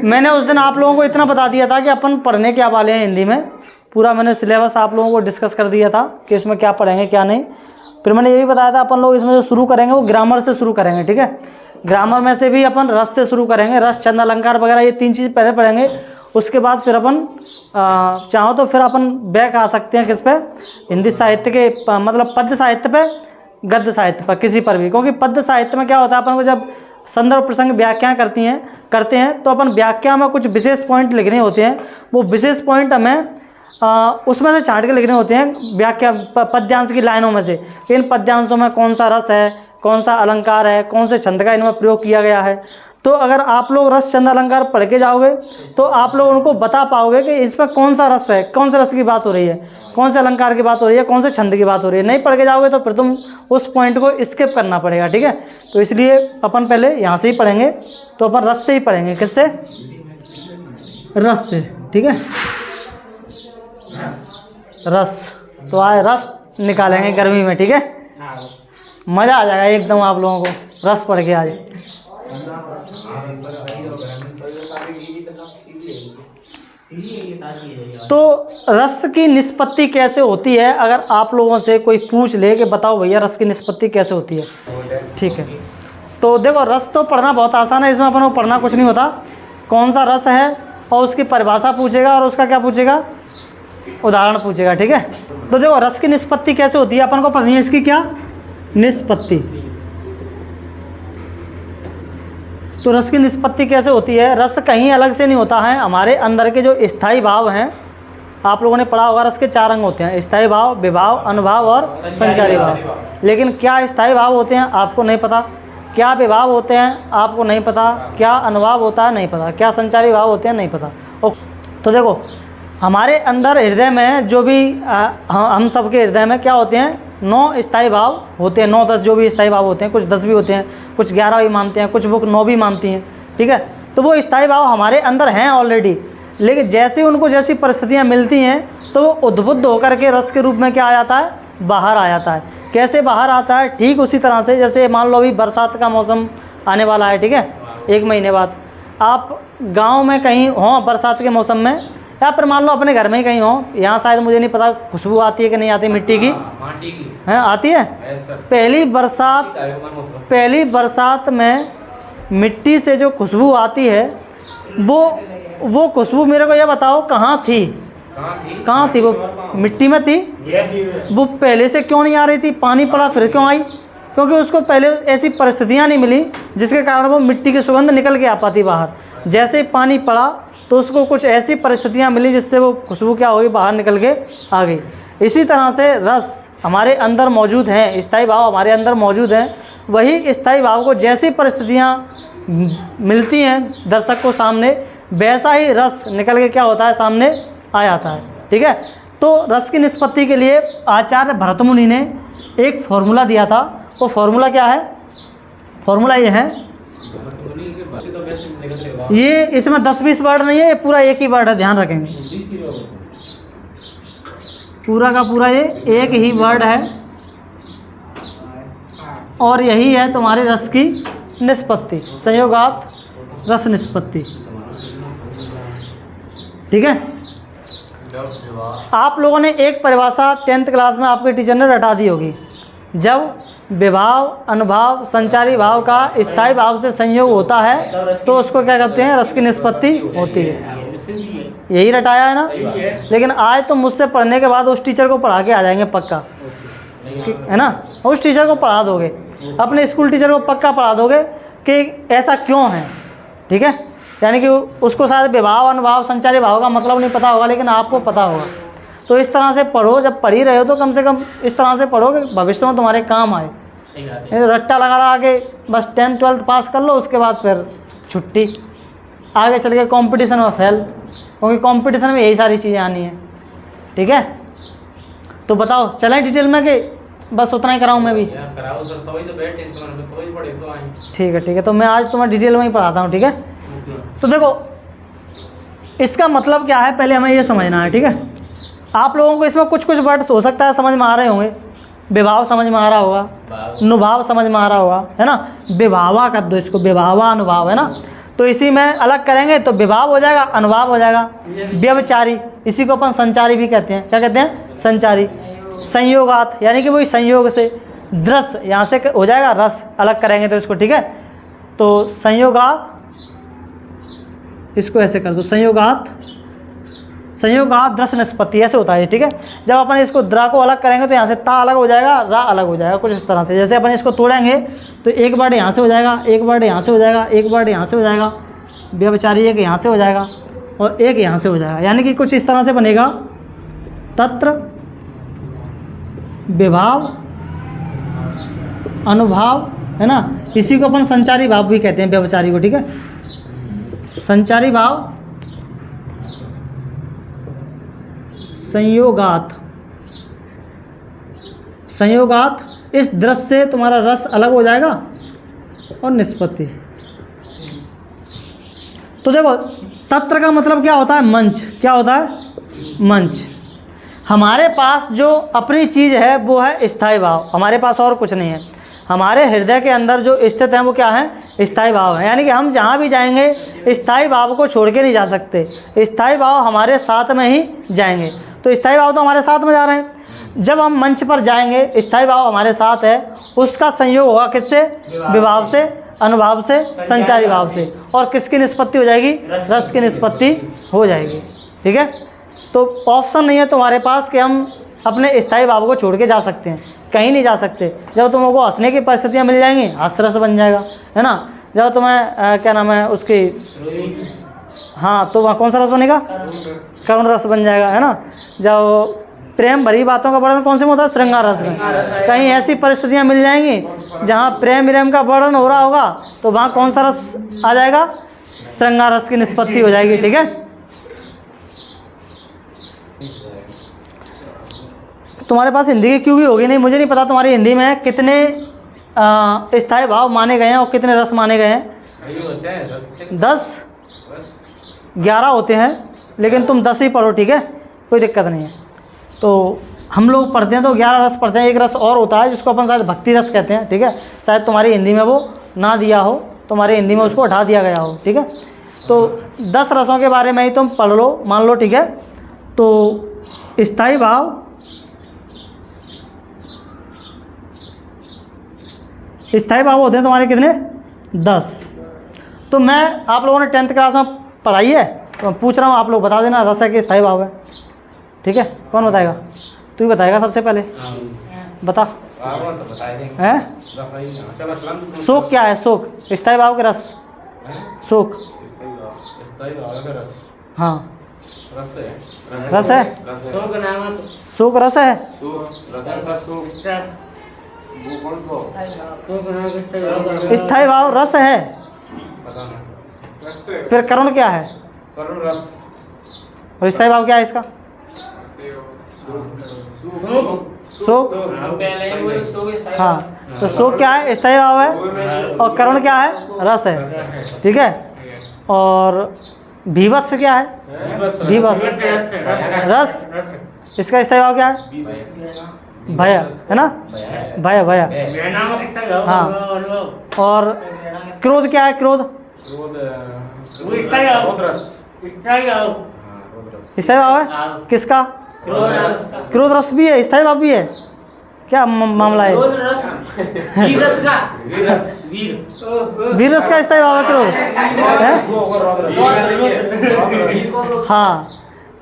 मैंने उस दिन आप लोगों को इतना बता दिया था कि अपन पढ़ने क्या वाले हैं हिंदी में, पूरा मैंने सिलेबस आप लोगों को डिस्कस कर दिया था कि इसमें क्या पढ़ेंगे क्या नहीं। फिर मैंने ये भी बताया था अपन लोग इसमें जो शुरू करेंगे वो ग्रामर से शुरू करेंगे, ठीक है। ग्रामर में से भी अपन रस से शुरू करेंगे, रस, छंद, अलंकार वगैरह ये 3 चीज़ पहले पढ़ेंगे। उसके बाद फिर अपन चाहो तो फिर अपन बैक आ सकते हैं किस पे, हिंदी साहित्य के मतलब पद्य साहित्य पे, गद्य साहित्य पर, किसी पर भी। क्योंकि पद्य साहित्य में क्या होता है, अपन को जब संदर्भ प्रसंग व्याख्या करते हैं तो अपन व्याख्या में कुछ विशेष पॉइंट लिखने होते हैं। वो विशेष पॉइंट हमें उसमें से छांट के लिखने होते हैं व्याख्या पद्यांश की लाइनों में से। इन पद्यांशों में कौन सा रस है, कौन सा अलंकार है, कौन से छंद का इनमें प्रयोग किया गया है। तो अगर आप लोग रस, छंद, अलंकार पढ़ के जाओगे तो आप लोग उनको बता पाओगे कि इसमें कौन सा रस है, कौन से रस की बात हो रही है, कौन से अलंकार की बात हो रही है, कौन से छंद की बात हो रही है। नहीं पढ़ के जाओगे तो फिर तुम उस पॉइंट को स्किप करना पड़ेगा, ठीक है। तो इसलिए अपन पहले यहाँ से ही पढ़ेंगे, तो अपन रस से ही पढ़ेंगे। किससे? रस से, ठीक है। रस, तो आए रस निकालेंगे गर्मी में, ठीक है। मज़ा आ जाएगा एकदम आप लोगों को रस पढ़ के आज। तो रस की निष्पत्ति कैसे होती है, अगर आप लोगों से कोई पूछ ले कि बताओ भैया रस की निष्पत्ति कैसे होती है, ठीक है। तो देखो रस तो पढ़ना बहुत आसान है, इसमें अपन को पढ़ना कुछ नहीं होता। कौन सा रस है और उसकी परिभाषा पूछेगा और उसका क्या पूछेगा, उदाहरण पूछेगा, ठीक है। तो देखो रस की निष्पत्ति कैसे होती है अपन को पढ़नी है, इसकी क्या निष्पत्ति। तो रस की निष्पत्ति कैसे होती है, रस कहीं अलग से नहीं होता है, हमारे अंदर के जो स्थायी भाव हैं, आप लोगों ने पढ़ा होगा रस के 4 अंग होते हैं, स्थायी भाव, विभाव, अनुभाव और संचारी भाव। लेकिन क्या स्थायी भाव होते हैं आपको नहीं पता, क्या विभाव होते हैं आपको नहीं पता, क्या अनुभाव होता है नहीं पता, क्या संचारी भाव होते हैं नहीं पता। तो देखो हमारे अंदर हृदय में जो भी हम सबके हृदय में क्या होते हैं, 9 स्थायी भाव होते हैं, 9-10 जो भी स्थायी भाव होते हैं। कुछ 10 भी होते हैं, कुछ 11 भी मानते हैं, कुछ बुक 9 भी मानती हैं, ठीक है। तो वो स्थायी भाव हमारे अंदर हैं ऑलरेडी, लेकिन जैसे उनको जैसी परिस्थितियाँ मिलती हैं तो वो उद्बुद्ध होकर के रस के रूप में क्या आ जाता है, बाहर आ जाता है। कैसे बाहर आता है, ठीक उसी तरह से जैसे मान लो अभी बरसात का मौसम आने वाला है, ठीक है। 1 महीने बाद आप गाँव में कहीं हों बरसात के मौसम में, या फिर मान लो अपने घर में ही कहीं हो, यहाँ शायद मुझे नहीं पता खुशबू आती है कि नहीं आती मिट्टी की, है आती है। पहली बरसात में मिट्टी से जो खुशबू आती है वो खुशबू मेरे को ये बताओ कहाँ थी, कहाँ थी वो मिट्टी में थी। वो पहले से क्यों नहीं आ रही थी, पानी पड़ा फिर क्यों आई, क्योंकि उसको पहले ऐसी परिस्थितियाँ नहीं मिली जिसके कारण वो मिट्टी की सुगंध निकल के आ पाती बाहर। जैसे ही पानी पड़ा तो उसको कुछ ऐसी परिस्थितियाँ मिली जिससे वो खुशबू क्या होगी, बाहर निकल के आ गई। इसी तरह से रस हमारे अंदर मौजूद हैं, स्थायी भाव हमारे अंदर मौजूद हैं। वही स्थायी भाव को जैसी परिस्थितियाँ मिलती हैं दर्शक को सामने, वैसा ही रस निकल के क्या होता है, सामने आ जाता है, ठीक है। तो रस की निष्पत्ति के लिए आचार्य भरतमुनि ने एक फॉर्मूला दिया था। वो फॉर्मूला क्या है, फॉर्मूला ये है, ये इसमें 10-20 वर्ड नहीं है, ये पूरा एक ही वर्ड है, ध्यान रखेंगे। पूरा का पूरा ये एक ही वर्ड है और यही है तुम्हारे रस की निष्पत्ति, संयोगात रस निष्पत्ति, ठीक है। आप लोगों ने एक परिभाषा 10th क्लास में आपके टीचर ने रटा दी होगी, जब विभाव, अनुभाव, संचारी भाव का स्थायी भाव से संयोग होता है तो उसको क्या कहते हैं, रस की निष्पत्ति होती है। यही रटाया है ना। लेकिन आज तो मुझसे पढ़ने के बाद उस टीचर को पढ़ा के आ जाएंगे पक्का, है ना। उस टीचर को पढ़ा दोगे, अपने स्कूल टीचर को पक्का पढ़ा दोगे कि ऐसा क्यों है, ठीक है। यानी कि उसको शायद विभाव, अनुभाव, संचारी भाव का मतलब नहीं पता होगा, लेकिन आपको पता होगा। तो इस तरह से पढ़ो, जब पढ़ ही रहे हो तो कम से कम इस तरह से पढ़ो कि भविष्य में तुम्हारे काम आए। रट्टा लगा के बस 10th 12th पास कर लो, उसके बाद फिर छुट्टी, आगे चल के कंपटीशन में फेल, क्योंकि कंपटीशन में यही सारी चीज़ें आनी है, ठीक है। तो बताओ चलें डिटेल में कि बस उतना ही कराऊँ मैं भी? ठीक है। तो मैं आज तुम्हें डिटेल में ही पढ़ाता हूँ, ठीक है। तो देखो इसका मतलब क्या है, पहले हमें ये समझना है, ठीक है। आप लोगों को इसमें कुछ वर्ड्स हो सकता है समझ में आ रहे होंगे। विभाव समझ में आ रहा होगा, अनुभाव समझ में आ रहा होगा, है ना। विभावा कर दो इसको, विभावा अनुभाव, है ना। तो इसी में अलग करेंगे तो विभाव हो जाएगा, अनुभाव हो जाएगा। व्यभिचारी, इसी को अपन संचारी भी कहते हैं। क्या कहते हैं? संचारी। संयोगात यानी कि वही संयोग से। दृश्य यहाँ से हो जाएगा रस, अलग करेंगे तो इसको, ठीक है। तो संयोगात, इसको ऐसे कर दो, संयोगात, संयोगात दृश्य निष्पत्ति, ऐसे होता है, ठीक है। जब अपन इसको द्रा को अलग करेंगे तो यहाँ से ता अलग हो जाएगा, रा अलग हो जाएगा, कुछ इस तरह से। जैसे अपन इसको तोड़ेंगे तो एक वर्ड यहाँ से हो जाएगा, एक वर्ड यहाँ से हो जाएगा, एक वर्ड यहाँ से हो जाएगा, व्यभिचारी एक यहाँ से हो जाएगा और एक यहाँ से हो जाएगा, यानी कि कुछ इस तरह से बनेगा। तत्र विभाव अनुभाव, है ना, इसी को अपन संचारी भाव भी कहते हैं, व्यभिचारी को, ठीक है। संचारी भाव, संयोगात, संयोगात, इस दृश्य से तुम्हारा रस अलग हो जाएगा और निष्पत्ति। तो देखो तत्र का मतलब क्या होता है? मंच। क्या होता है? मंच। हमारे पास जो अपनी चीज़ है वो है स्थायी भाव, हमारे पास और कुछ नहीं है। हमारे हृदय के अंदर जो स्थित है वो क्या है? स्थायी भाव है। यानी कि हम जहाँ भी जाएंगे स्थायी भाव को छोड़ के नहीं जा सकते, स्थायी भाव हमारे साथ में ही जाएंगे। तो स्थायी भाव तो हमारे साथ में जा रहे हैं। जब हम मंच पर जाएंगे स्थायी भाव हमारे साथ है, उसका संयोग होगा किससे? विभाव से, अनुभाव से, संचारी भाव से। और किसकी निष्पत्ति हो जाएगी? रस की निष्पत्ति हो जाएगी, ठीक है। तो ऑप्शन नहीं है तुम्हारे पास कि हम अपने स्थायी भाव को छोड़ के जा सकते हैं, कहीं नहीं जा सकते। जब तुमको हंसने की परिस्थितियाँ मिल जाएंगी हास्य रस बन जाएगा, है ना। जब तुम्हें क्या नाम है उसकी, हाँ, तो वहाँ कौन सा रस बनेगा? करुण रस बन जाएगा, है ना। जब प्रेम भरी बातों का वर्णन कौन से में होता है? श्रृंगार रस में। कहीं ऐसी परिस्थितियाँ मिल जाएंगी जहाँ प्रेम विरेम का वर्णन हो रहा होगा तो वहाँ कौन सा रस आ जाएगा? श्रृंगार रस की निष्पत्ति हो जाएगी, ठीक है। तुम्हारे पास हिंदी की क्यों भी होगी नहीं, मुझे नहीं पता तुम्हारी हिंदी में कितने स्थायी भाव माने गए हैं और कितने रस माने गए हैं। 10 11 होते हैं, लेकिन तुम 10 ही पढ़ो, ठीक है, कोई दिक्कत नहीं है। तो हम लोग पढ़ते हैं तो 11 रस पढ़ते हैं। एक रस और होता है जिसको अपन शायद भक्ति रस कहते हैं, ठीक है। शायद तुम्हारी हिंदी में वो ना दिया हो, तुम्हारी हिंदी में उसको हटा दिया गया हो, ठीक है। तो 10 रसों के बारे में ही तुम पढ़ लो, मान लो, ठीक है। तो स्थायी भाव, स्थायी भाव होते हैं तुम्हारे कितने? 10। तो मैं, आप लोगों ने 10th क्लास में पढ़ाई है तो मैं पूछ रहा हूँ, आप लोग बता देना रस है कि स्थायी भाव है, ठीक है। कौन बताएगा? तू ही बताएगा सबसे पहले, बता। हैं? शोक क्या है? शोक स्थायी भाव के रस, शोक, हाँ, रस है, शोक रस है। स्थायी भाव रस है, फिर करुण क्या है? और स्थायी भाव क्या है इसका? शोक, हाँ। तो शोक क्या है? स्थायी भाव है। और करुण क्या है? रस है, ठीक है। और भीभत्स क्या है? भीभत्स रस, इसका स्थायी भाव क्या है? भय, है ना, भय, भय, हाँ। और क्रोध क्या है? क्रोध, स्थायी भाव है किसका? क्रोध रस भी है, स्थायी भाव भी है। क्या मामला है? वीर रस का स्थायी भाव है क्रोध, हाँ।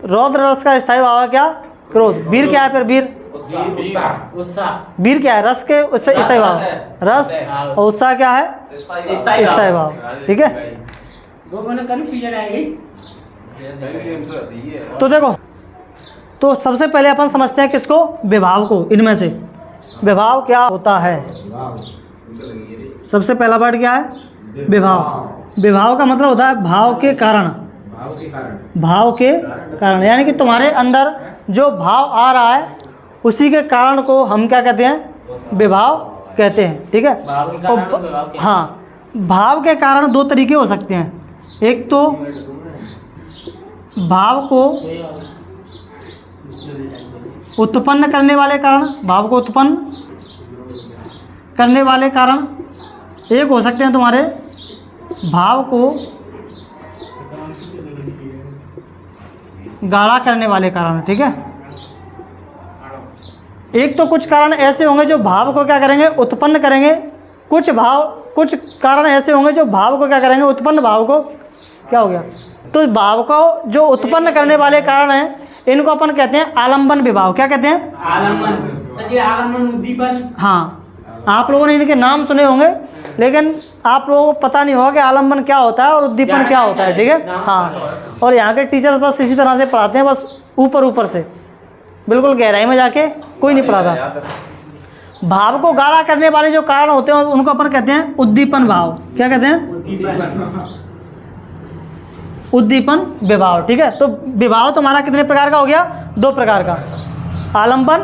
रौद्र रस का स्थायी भाव है क्या? क्रोध। वीर क्या है फिर? वीर, वीर क्या है? रस के उससे स्थायी भाव, रस। और उत्साह क्या है? स्थायी भाव, ठीक है। तो देखो, तो सबसे पहले अपन समझते हैं किसको? विभाव को। इनमें से विभाव क्या होता है? सबसे पहला वर्ड क्या है? विभाव। विभाव का मतलब होता है भाव के कारण, भाव के कारण, यानी कि तुम्हारे अंदर जो भाव आ रहा है उसी के कारण को हम क्या कहते हैं? विभाव कहते हैं, ठीक है। और हाँ, भाव के कारण 2 तरीके हो सकते हैं। एक तो भाव को उत्पन्न करने वाले कारण, भाव को उत्पन्न करने वाले कारण एक हो सकते हैं तुम्हारे भाव को गाढ़ा करने वाले कारण है, ठीक है। एक तो कुछ कारण ऐसे होंगे जो भाव को क्या करेंगे, उत्पन्न करेंगे। कुछ कारण ऐसे होंगे जो भाव को क्या करेंगे, उत्पन्न भाव को क्या हो गया, तो भाव को जो उत्पन्न करने वाले कारण हैं इनको अपन कहते हैं आलंबन विभाव। क्या कहते हैं, आलंबन उद्दीपन। हाँ, आप लोगों ने इनके नाम सुने होंगे लेकिन आप लोगों को पता नहीं होगा कि आलंबन क्या होता है और उद्दीपन क्या होता है, ठीक है। हाँ, और यहाँ के टीचर्स बस इसी तरह से पढ़ाते हैं, बस ऊपर से, बिल्कुल गहराई में जाके कोई नहीं पढ़ाता। भाव को गाढ़ा करने वाले जो कारण होते हैं उनको अपन कहते हैं उद्दीपन भाव। क्या कहते हैं, उद्दीपन विभाव, ठीक है। तो विभाव तुम्हारा कितने प्रकार का हो गया, 2 प्रकार का, आलंबन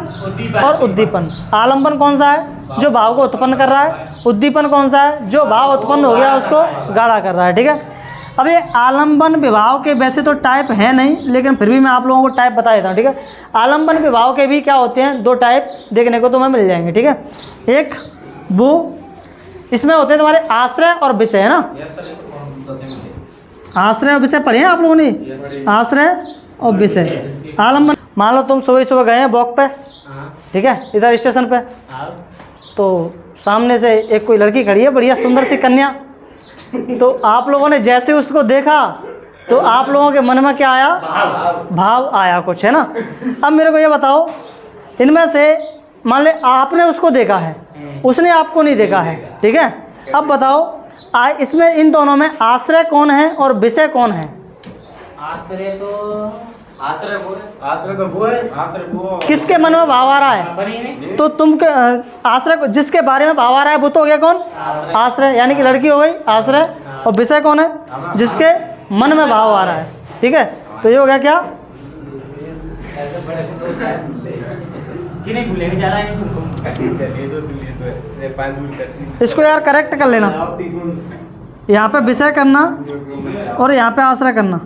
और उद्दीपन। आलंबन कौन सा है, जो भाव को उत्पन्न कर रहा है। उद्दीपन कौन सा है, जो भाव उत्पन्न हो गया उसको गाढ़ा कर रहा है, ठीक है। अब ये आलंबन विभाव के वैसे तो टाइप है नहीं, लेकिन फिर भी मैं आप लोगों को टाइप बता देता हूँ, ठीक है। आलंबन विभाव के भी क्या होते हैं, 2 टाइप देखने को तुम्हें मिल जाएंगे, ठीक है। एक वो इसमें होते हैं तुम्हारे आश्रय और विषय, है ना। आश्रय और विषय पढ़े हैं आप लोगों ने, आश्रय और विषय। आलंबन, मान लो तुम सुबह गए हैं वॉक पे, ठीक है, इधर स्टेशन पे, तो सामने से एक कोई लड़की खड़ी है, बढ़िया सुंदर सी कन्या। तो आप लोगों ने जैसे उसको देखा तो आप लोगों के मन में क्या आया, भाव आया कुछ, है ना। अब मेरे को ये बताओ, इनमें से मान ले आपने उसको देखा है, उसने आपको नहीं देखा है, ठीक है। अब बताओ इसमें इन दोनों में आश्रय कौन है और विषय कौन है। आश्रय तो वो है, किसके मन में भाव आ रहा है, तो तुम आश्रय को, जिसके बारे में भाव आ रहा है वो तो हो गया कौन, आश्रय, यानी कि लड़की हो गई आश्रय। और विषय कौन है, जिसके मन में भाव आ रहा है, ठीक है। तो ये हो गया क्या, इसको यार करेक्ट कर लेना, यहाँ पे विषय करना और यहाँ पे आश्रय करना,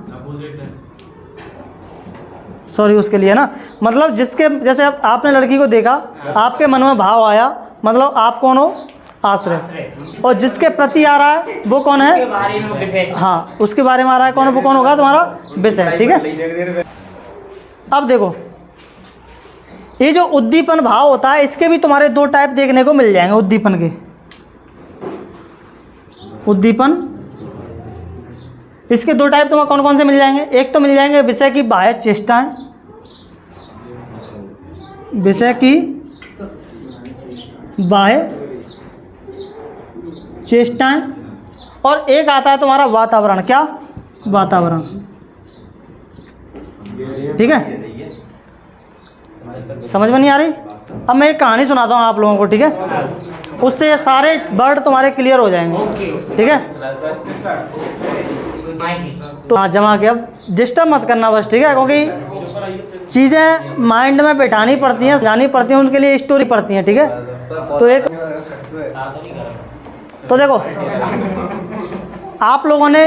सॉरी उसके लिए ना। मतलब जिसके, जैसे आपने लड़की को देखा, आपके मन में भाव आया, मतलब आप कौन हो, आश्रय। और जिसके प्रति आ रहा है वो कौन है, हाँ, उसके बारे में आ रहा है कौन, वो कौन होगा, तुम्हारा विषय, ठीक है। अब देखो, ये जो उद्दीपन भाव होता है इसके भी तुम्हारे 2 टाइप देखने को मिल जाएंगे उद्दीपन के। उद्दीपन, इसके 2 टाइप तुम्हें कौन कौन से मिल जाएंगे। एक तो मिल जाएंगे विषय की बाह्य चेष्टाएं, विषय की बाह्य चेष्टाएं, और एक आता है तुम्हारा वातावरण। क्या, वातावरण, ठीक है। समझ में नहीं आ रही। अब मैं एक कहानी सुनाता हूँ आप लोगों को, ठीक है, उससे ये सारे वर्ड तुम्हारे क्लियर हो जाएंगे, ठीक है। तो हाँ, जमा के अब डिस्टर्ब मत करना बस, ठीक है, क्योंकि चीज़ें माइंड में बैठानी पड़ती हैं, जानी पड़ती हैं, उनके लिए स्टोरी पड़ती हैं, ठीक है। तो एक, तो देखो आप लोगों ने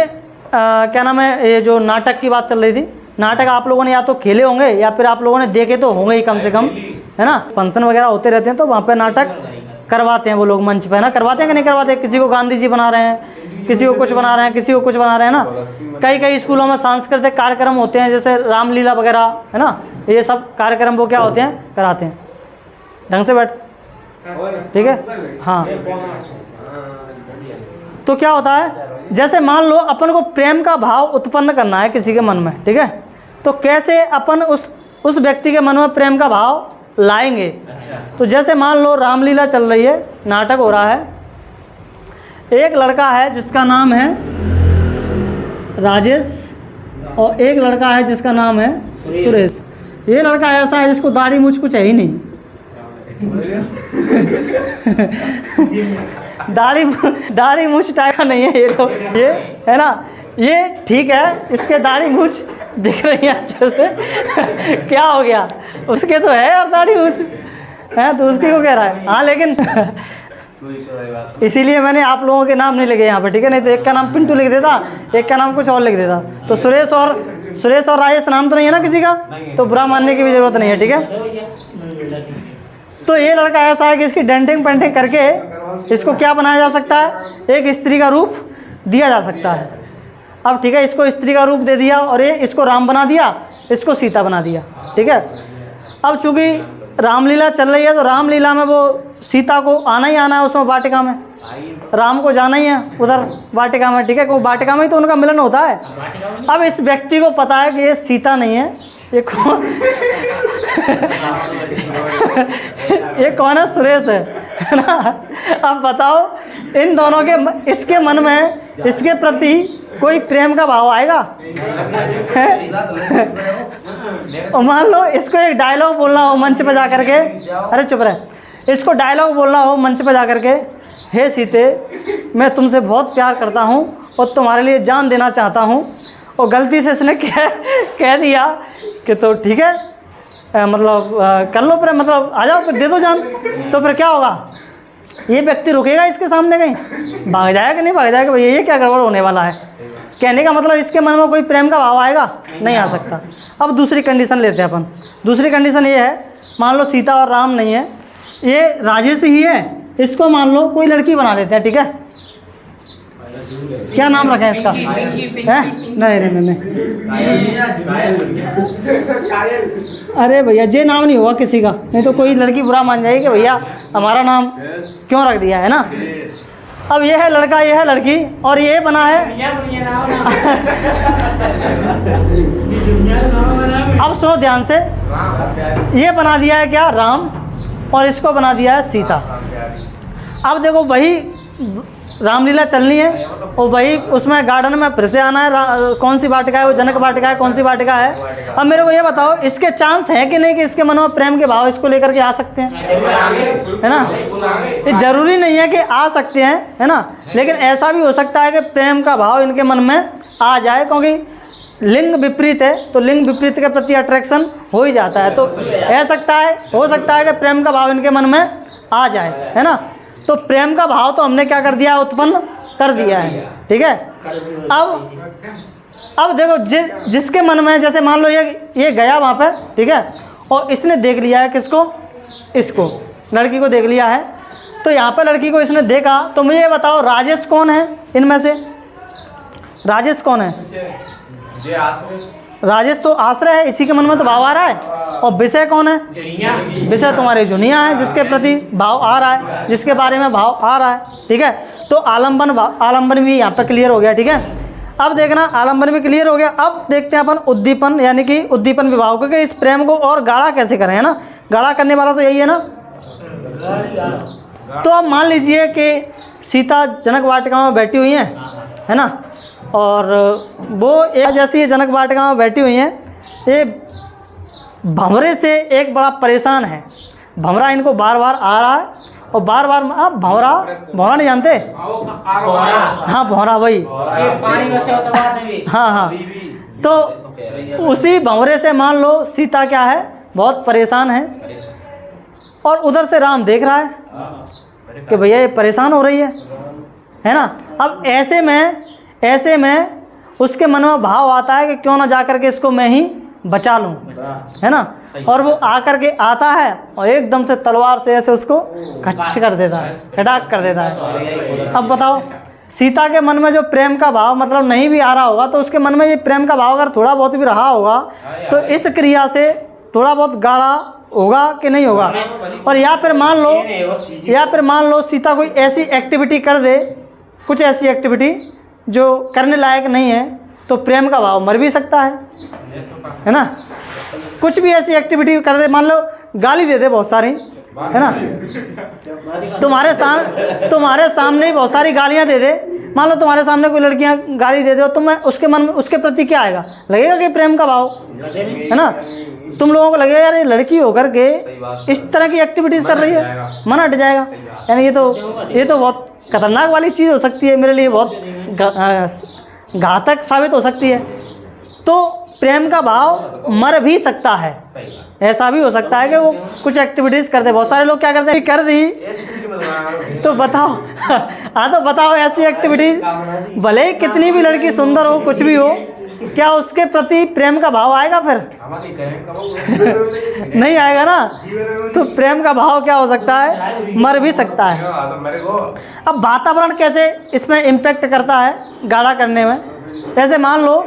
क्या नाम है, ये जो नाटक की बात चल रही थी, नाटक आप लोगों ने या तो खेले होंगे या फिर आप लोगों ने देखे तो होंगे ही कम से कम, है ना। फंक्शन वगैरह होते रहते हैं तो वहाँ पे नाटक करवाते हैं वो लोग मंच पे, है ना। करवाते हैं कि नहीं करवाते, किसी को गांधी जी बना रहे हैं, किसी को कुछ बना रहे हैं, किसी को कुछ बना रहे हैं ना। कई स्कूलों में सांस्कृतिक कार्यक्रम होते हैं, जैसे रामलीला वगैरह, है ना। ये सब कार्यक्रम वो क्या होते हैं, कराते हैं। ढंग से बैठ, ठीक है, हाँ। तो क्या होता है, जैसे मान लो अपन को प्रेम का भाव उत्पन्न करना है किसी के मन में, ठीक है, तो कैसे अपन उस व्यक्ति के मन में प्रेम का भाव लाएंगे। तो जैसे मान लो रामलीला चल रही है, नाटक हो रहा है, एक लड़का है जिसका नाम है राजेश और एक लड़का है जिसका नाम है सुरेश। ये लड़का ऐसा है जिसको दाढ़ी मूछ कुछ है ही नहीं, दाढ़ी मूछ टाइप का नहीं है ये, तो ये है ना, ये ठीक है, इसके दाढ़ी मूछ दिख रही है अच्छे से। क्या हो गया, उसके तो है यार दाढ़ी मूछ है, तो उसकी को कह रहा है। हाँ, लेकिन इसीलिए मैंने आप लोगों के नाम नहीं लिखे यहाँ पे, ठीक है, नहीं तो एक का नाम पिंटू लिख देता, एक का नाम कुछ और लिख देता। तो सुरेश और राजेश नाम तो नहीं है ना किसी का, तो बुरा मानने की भी जरूरत नहीं है, ठीक है। तो ये लड़का ऐसा है कि इसकी डेंटिंग पेंटिंग करके इसको क्या बनाया जा सकता है, एक स्त्री का रूप दिया जा सकता है। अब ठीक है, इसको स्त्री का रूप दे दिया और ये इसको राम बना दिया, इसको सीता बना दिया। ठीक है, अब चूंकि रामलीला चल रही है तो रामलीला में वो सीता को आना ही आना है उसमें वाटिका में, राम को जाना ही है उधर वाटिका में। ठीक है, वो वाटिका में ही तो उनका मिलन होता है। अब इस व्यक्ति को पता है कि ये सीता नहीं है, ये कौन ये कौन है, सुरेश है ना। अब बताओ इन दोनों के, इसके मन में इसके प्रति कोई प्रेम का भाव आएगा? और मान लो इसको एक डायलॉग बोलना हो मंच पे जा करके, अरे चुप रहे, इसको डायलॉग बोलना हो मंच पे जा करके, हे सीते मैं तुमसे बहुत प्यार करता हूँ और तुम्हारे लिए जान देना चाहता हूँ, और गलती से इसने कह दिया कि तो ठीक है मतलब कर लो फिर, मतलब आ जाओ फिर दे दो जान, तो फिर क्या होगा? ये व्यक्ति रुकेगा इसके सामने कहीं? भाग जाएगा कि नहीं भाग जाएगा? भैया ये क्या गड़बड़ होने वाला है? कहने का मतलब इसके मन में कोई प्रेम का भाव आएगा? नहीं आ सकता। अब दूसरी कंडीशन लेते हैं अपन। दूसरी कंडीशन ये है, मान लो सीता और राम नहीं है, ये राजेश ही है, इसको मान लो कोई लड़की बना लेते हैं। ठीक है, क्या नाम रखें इसका? है नहीं, अरे भैया ये नाम नहीं हुआ किसी का, नहीं तो कोई लड़की बुरा मान जाएगी कि भैया हमारा नाम क्यों रख दिया है ना। अब ये है लड़का, ये है लड़की, और ये बना है अब सुनो ध्यान से, ये बना दिया है क्या? राम, और इसको बना दिया है सीता। अब देखो वही रामलीला चलनी है और वही उसमें गार्डन में फिर से आना है। कौन सी वाटिका है वो? जनक वाटिका है। कौन सी वाटिका है? अब मेरे को ये बताओ, इसके चांस है कि नहीं कि इसके मन में प्रेम के भाव इसको लेकर के आ सकते हैं, है ना? ये जरूरी नहीं है कि आ सकते हैं, है ना, लेकिन ऐसा भी हो सकता है कि प्रेम का भाव इनके मन में आ जाए, क्योंकि लिंग विपरीत है तो लिंग विपरीत के प्रति अट्रैक्शन हो ही जाता है। तो हो सकता है कि प्रेम का भाव इनके मन में आ जाए, है ना। तो प्रेम का भाव तो हमने क्या कर दिया, उत्पन्न कर दिया है। ठीक है, अब देखो जिसके मन में, जैसे मान लो ये गया वहाँ पर, ठीक है, और इसने देख लिया है किसको? इसको, लड़की को देख लिया है। तो यहाँ पर लड़की को इसने देखा, तो मुझे ये बताओ राजेश कौन है इनमें से? राजेश कौन है? राजेश तो आश्रय है, इसी के मन में तो भाव आ रहा है। और विषय कौन है? विषय तुम्हारे जुनिया है, जिसके प्रति भाव आ रहा है, जिसके बारे में भाव आ रहा है। ठीक है, तो आलंबन भी यहाँ पर क्लियर हो गया। ठीक है, अब देखना आलंबन भी क्लियर हो गया। अब देखते हैं अपन उद्दीपन, यानी कि उद्दीपन विभाव को, कि इस प्रेम को और गाढ़ा कैसे करें, है ना। गाढ़ा करने वाला तो यही है ना। तो अब मान लीजिए कि सीता जनक वाटिका में बैठी हुई है ना, और वो एक जैसी ये जनक वाटिका में बैठी हुई हैं, ये भंवरे से एक बड़ा परेशान है। भंवरा इनको बार बार आ रहा है और बार बार आप भंवरा नहीं जानते? हाँ, भंवरा वही, हाँ। तो उसी भंवरे से मान लो सीता क्या है, बहुत परेशान है, और उधर से राम देख रहा है कि भैया ये परेशान हो रही है ना। अब ऐसे में उसके मन में भाव आता है कि क्यों ना जा कर के इसको मैं ही बचा लूं, है ना। और वो आकर के आता है और एकदम से तलवार से ऐसे उसको खच्च कर देता है, हटाक कर देता है। अब बताओ, सीता के मन में जो प्रेम का भाव मतलब नहीं भी आ रहा होगा, तो उसके मन में ये प्रेम का भाव अगर थोड़ा बहुत भी रहा होगा, तो इस क्रिया से थोड़ा बहुत गाढ़ा होगा कि नहीं होगा। और या फिर मान लो सीता कोई ऐसी एक्टिविटी कर दे, कुछ ऐसी एक्टिविटी जो करने लायक नहीं है, तो प्रेम का भाव मर भी सकता है ना। कुछ भी ऐसी एक्टिविटी कर दे, मान लो गाली दे दे बहुत सारी, है ना, तुम्हारे सामने ही बहुत सारी गालियां दे दे। मान लो तुम्हारे सामने कोई लड़कियां गाली दे दे, तो तुम्हें उसके मन में उसके प्रति क्या आएगा? लगेगा कि प्रेम का भाव, है ना। तुम लोगों को लगेगा यार ये लड़की होकर के इस तरह की एक्टिविटीज़ कर रही है, मन हट जाएगा। यानी ये तो बहुत खतरनाक वाली चीज़ हो सकती है, मेरे लिए बहुत घातक साबित हो सकती है। तो प्रेम का भाव मर भी सकता है। ऐसा भी हो सकता है कि वो कुछ एक्टिविटीज़ कर दे। बहुत सारे लोग क्या करते हैं, कर दी तो बताओ हाँ, तो बताओ ऐसी एक्टिविटीज़, भले ही कितनी भी लड़की सुंदर हो, कुछ भी हो, क्या उसके प्रति प्रेम का भाव आएगा फिर? हमारी करंट का नहीं आएगा ना। तो प्रेम का भाव क्या हो सकता है? मर भी सकता है। अब वातावरण कैसे इसमें इम्पेक्ट करता है गाढ़ा करने में? ऐसे मान लो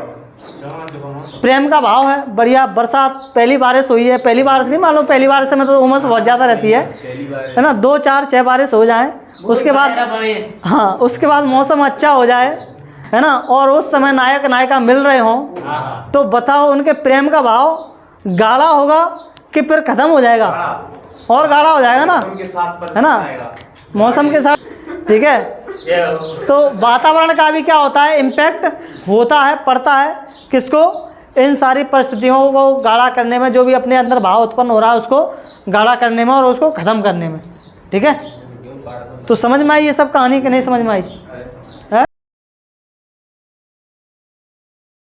प्रेम का भाव है, बढ़िया बरसात, पहली बारिश हुई है, पहली बारिश नहीं, मान लो पहली बारिश में तो उमस बहुत ज़्यादा रहती है ना, 2 4 6 बारिश हो जाए, उसके बाद हाँ उसके बाद मौसम अच्छा हो जाए, है ना, और उस समय नायक नायिका मिल रहे हों, तो बताओ उनके प्रेम का भाव गाढ़ा होगा कि फिर ख़त्म हो जाएगा? और गाढ़ा हो जाएगा ना, है ना, मौसम के साथ। ठीक है, तो वातावरण का भी क्या होता है? इम्पैक्ट होता है, पड़ता है किसको? इन सारी परिस्थितियों को गाढ़ा करने में, जो भी अपने अंदर भाव उत्पन्न हो रहा है उसको गाढ़ा करने में और उसको ख़त्म करने में। ठीक है, तो समझ में आई ये सब कहानी कि नहीं समझ में आई है?